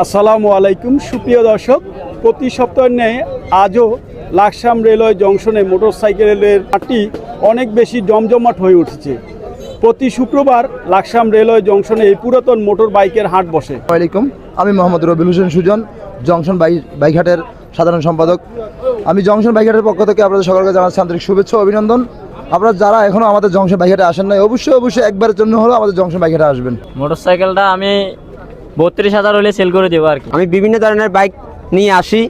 আসসালামু আলাইকুম সুপ্রিয় দর্শক, প্রতি সপ্তাহের ন্যায় আজও লাকসাম রেলওয়ে জংশনে মোটরসাইকেলের হাটটি অনেক বেশি জমজমাট হয়ে উঠেছে। প্রতি শুক্রবার লাকসাম রেলওয়ে জংশনে এই পুরাতন মোটর বাইকের হাট বসে। আসসালামাইকুম, আমি মোহাম্মদ রবিউল হোসেন সুজন, জংশন বাইকহাটের সাধারণ সম্পাদক। আমি জংশন বাইকহাটের পক্ষ থেকে আপনাদের সকলকে জানাচ্ছি আন্তরিক শুভেচ্ছা ও অভিনন্দন। আপনারা যারা এখনও আমাদের জংশন বাইকহাটে আসেন নাই, অবশ্যই একবারের জন্য হলেও আমাদের জংশন বাইকহাটে আসবেন। মোটরসাইকেলটা আমি 32,000 হলে সেল করে দেবো আর কি। আমি বিভিন্ন ধরনের বাইক নিয়ে আসি,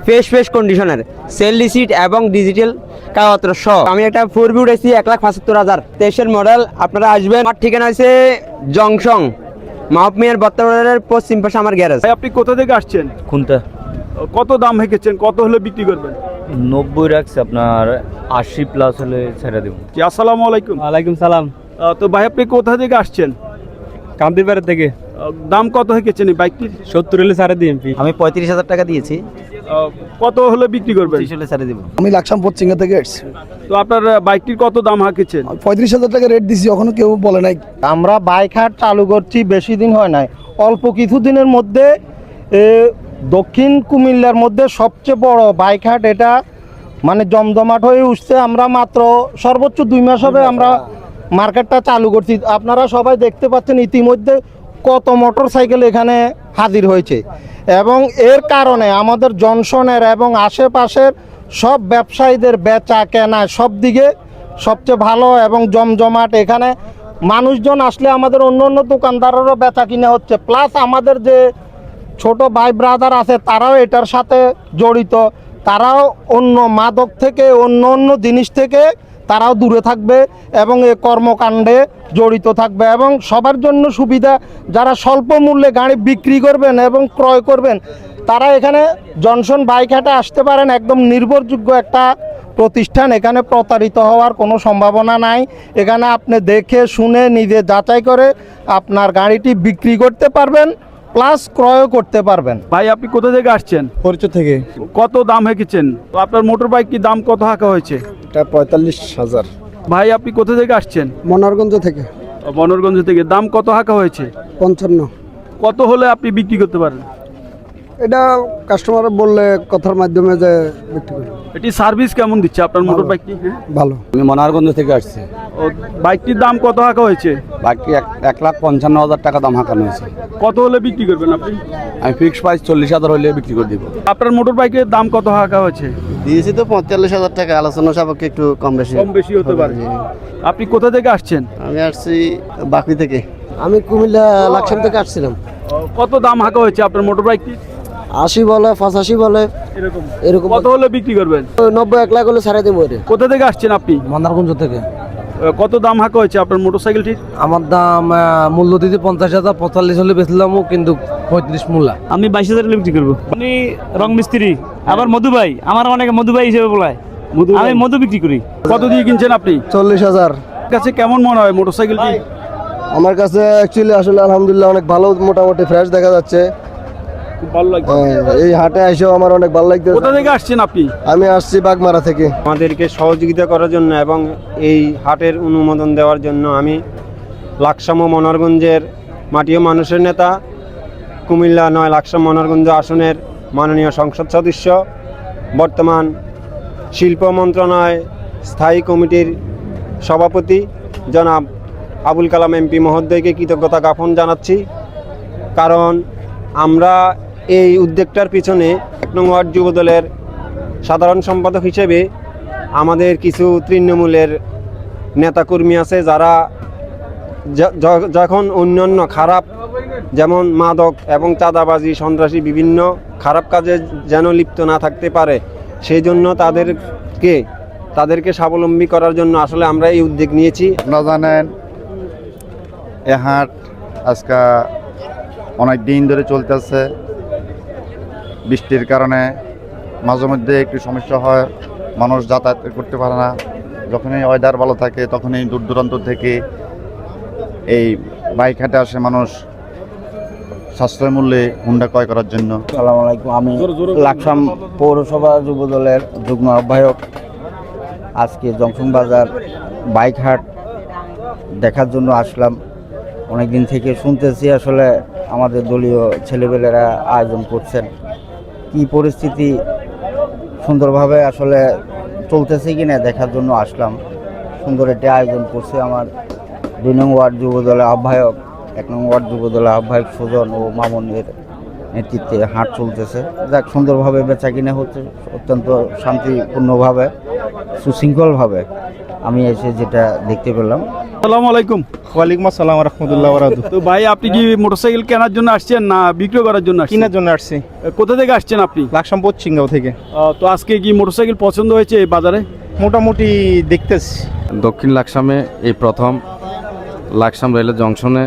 ফ্রেশ কন্ডিশনের, সেল রিসিট এবং ডিজিটাল কাগজপত্র সহ। আমি একটা 4B উঠেছি 1,75,000, 23-এর মডেল। আপনারা আসবেন। আমার ঠিকানা হচ্ছে জংশন মাহবুব মিয়ার বর্তমানের পশ্চিম পাশে আমার গ্যারেজ। ভাই, আপনি কোথা থেকে আসছেন? কোনটা? কত দাম হেঁকেছেন? কত হলে বিক্রি করবেন? 90 রাখছে, আপনার 80 প্লাস হলে ছেড়ে দেবো। জি, আসসালামু আলাইকুম। ওয়ালাইকুম সালাম। তো ভাই, আপনি কোথা থেকে আসছেন? কান্দিরপাড়া থেকে। দাম কত হেঁকেছেন এই বাইকটির? 70 হলে ছাড়ে দিন। আমি 35,000 টাকা দিয়েছি, কত হলে বিক্রি করবেন? 30 হলে ছেড়ে দেবো। আমি লাকসাম পশ্চিঙ্গা থেকে এসেছি। তো আপনার বাইকটির কত দাম হাঁকেছেন? 35,000 টাকা রেট দিছি, এখনো কেউ বলে নাই। আমরা বাইক হাট চালু করছি, বেশি দিন হয় নাই, অল্প কিছু দিনের মধ্যে দক্ষিণ কুমিল্লার মধ্যে সবচেয়ে বড় বাইক হাট এটা, মানে জমজমাট হয়ে উঠছে। আমরা মাত্র সর্বোচ্চ 2 মাস হবে আমরা মার্কেটটা চালু করছি। আপনারা সবাই দেখতে পাচ্ছেন ইতিমধ্যে কত মোটর সাইকেল এখানে হাজির হয়েছে, এবং এর কারণে আমাদের জংশনের এবং আশেপাশের সব ব্যবসায়ীদের বেচা কেনা সব দিকে সবচেয়ে ভালো এবং জমজমাট। এখানে মানুষজন আসলে আমাদের অন্য দোকানদারেরও বেচা কিনা হচ্ছে, প্লাস আমাদের যে ছোট ভাই ব্রাদার আছে তারাও এটার সাথে জড়িত। তারাও অন্য মাদক থেকে অন্য জিনিস থেকে তারাও দূরে থাকবে এবং এই কর্মকাণ্ডে জড়িত থাকবে, এবং সবার জন্য সুবিধা। যারা স্বল্প মূল্যে গাড়ি বিক্রি করবেন এবং ক্রয় করবেন, তারা এখানে জংশন বাইক হাটে আসতে পারেন। একদম নির্ভরযোগ্য একটা প্রতিষ্ঠান, এখানে প্রতারিত হওয়ার কোনো সম্ভাবনা নাই। এখানে আপনি দেখে শুনে নিজে যাচাই করে আপনার গাড়িটি বিক্রি করতে পারবেন, প্লাস ক্রয়ও করতে পারবেন। ভাই, আপনি কোথা থেকে আসছেন? পরিচয় থেকে। কত দাম হেঁকেছেন? তো আপনার মোটর বাইক কি দাম কত হাঁকা হয়েছে? এটা 45,000। ভাই, আপনি কোথা থেকে আসছেন? মনোহরগঞ্জ থেকে। বনরগঞ্জ থেকে। দাম কত হাঁকা হয়েছে? 55। কত হলে আপনি বিক্রি করতে পারেন? এটা কাস্টমার বললে কথার মাধ্যমে যে বিক্রি করি। এটি সার্ভিস কেমন দিচ্ছে আপনার মোটর বাইকটি? ভালো। আমি মনারগঞ্জ থেকে আসছি। ও, বাইকটির দাম কত হাঁকা হয়েছে? বাকি 1,55,000 টাকা দাম হাঁকানো হয়েছে। কত হলে বিক্রি করবেন আপনি? আমি ফিক্সড প্রাইস 40,000 হলে বিক্রি করে দিব। আপনার মোটর বাইকের দাম কত হাঁকা হয়েছে? দিয়েছি তো 45,000 টাকা, আলোচনা সাপেক্ষে একটু কম বেশি হতে পারে। আপনি কোথা থেকে আসছেন? আমি আসছি বাকরি থেকে। আমি কুমিল্লা লাকসাম থেকে আসছিলাম। কত দাম হাঁকা হয়েছে আপনার মোটর বাইকটি? 80 বলে, 85 বলে, এরকম। কত হলে বিক্রি করবেন? 90-1 লাখ হলে ছাড়ে দেবো। কোথা থেকে আসছেন আপনি? মনোহরগঞ্জ থেকে। কত দাম হাঁকা হয়েছে আপনার মোটর সাইকেলটির? আমার দাম মূল্য দিতে 50,000, 45 হলে বেচলাম, কিন্তু 35 মূল্য। আমি 22,000 হলে বিক্রি করবো। আপনি রং মিস্ত্রি, আবার মধু ভাই, আমার অনেকে মধু ভাই হিসেবে বলায়। আমি মধু বিক্রি করি। কত দিয়ে কিনছেন আপনি? 40,000। কাছে কেমন মনে হয় মোটর সাইকেলটি? আমার কাছে অ্যাকচুয়ালি আসলে আলহামদুলিল্লাহ অনেক ভালো, মোটামুটি ফ্রেশ দেখা যাচ্ছে। খুব ভালো লাগছে। এই হাটে এসেও আমার অনেক ভালো লাগছে। কোথা থেকে আসছেন আপনি? আমি আসছি বাগমারা থেকে। আমাদেরকে সহযোগিতা করার জন্য এবং এই হাটের অনুমোদন দেওয়ার জন্য আমি লাকসাম ও মনোহরগঞ্জের মাটি ও মানুষের নেতা, কুমিল্লা 9 লাকসাম মনোহরগঞ্জ আসনের মাননীয় সংসদ সদস্য, বর্তমান শিল্প মন্ত্রণালয় স্থায়ী কমিটির সভাপতি জনাব আবুল কালাম এমপি মহোদয়কে কৃতজ্ঞতা জ্ঞাপন জানাচ্ছি। কারণ আমরা এই উদ্যোগটার পিছনে 1 নং ওয়ার্ড যুবদলের সাধারণ সম্পাদক হিসেবে আমাদের কিছু তৃণমূলের নেতাকর্মী আছে, যারা যখন অন্যান্য খারাপ, যেমন মাদক এবং চাঁদাবাজি, সন্ত্রাসী বিভিন্ন খারাপ কাজে যেন লিপ্ত না থাকতে পারে, সেই জন্য তাদেরকে স্বাবলম্বী করার জন্য আসলে আমরা এই উদ্যোগ নিয়েছি। আপনারা জানেন এ হাট আজকে অনেক দিন ধরে চলতেছে। বৃষ্টির কারণে মাঝে মধ্যে একটু সমস্যা হয়, মানুষ যাতায়াত করতে পারে না। যখনই ওয়েদার ভালো থাকে তখনই দূর দূরান্ত থেকে এই বাইক হাটে আসে মানুষ সাশ্রয় মূল্যে হুন্ডা ক্রয় করার জন্য। আসসালামু আলাইকুম, আমি লাকসাম পৌরসভা যুবদলের যুগ্ম আহ্বায়ক। আজকে জংশন বাজার বাইক হাট দেখার জন্য আসলাম। অনেক দিন থেকে শুনতেছি আসলে আমাদের দলীয় ছেলেপেলেরা আয়োজন করছেন। কি পরিস্থিতি সুন্দরভাবে আসলে চলতেছে কিনা দেখার জন্য আসলাম। সুন্দর একটি আয়োজন করছে আমার 2 নং ওয়ার্ড যুবদলের আহ্বায়ক, 1 নং ওয়ার্ড যুবদলের আহ্বায়ক সুজন ও মামুনের নেতৃত্বে হাট চলতেছে। যাক, সুন্দরভাবে বেচা কিনা হচ্ছে, অত্যন্ত শান্তিপূর্ণভাবে সুশৃঙ্খলভাবে আমি এসে যেটা দেখতে পেলাম। আসসালামু আলাইকুম। ওয়ালাইকুম আসসালাম রহমতুল্লাহ বরাকাতুহু। তো ভাই, আপনি কি মোটরসাইকেল কেনার জন্য আসছেন না বিক্রয় করার জন্য আসছেন? কেনার জন্য আসছি কোথা থেকে আসছেন আপনি? লাকসাম পশ্চিমগাঁও থেকে। তো আজকে কি মোটরসাইকেল পছন্দ হয়েছে এই বাজারে? মোটামুটি দেখতেছি। দক্ষিণ লাকসামে এই প্রথম লাকসাম রেলের জংশনে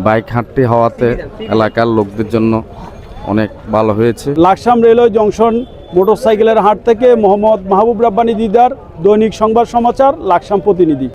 বাইক হাঁটতে হওয়াতে এলাকার লোকদের জন্য অনেক ভালো হয়েছে। লাকসাম রেলওয়ে জংশন মোটরসাইকেলের হাট থেকে মোহাম্মদ মাহবুব রাব্বানী দিদার, দৈনিক সংবাদ সমাচার, লাকসাম প্রতিনিধি।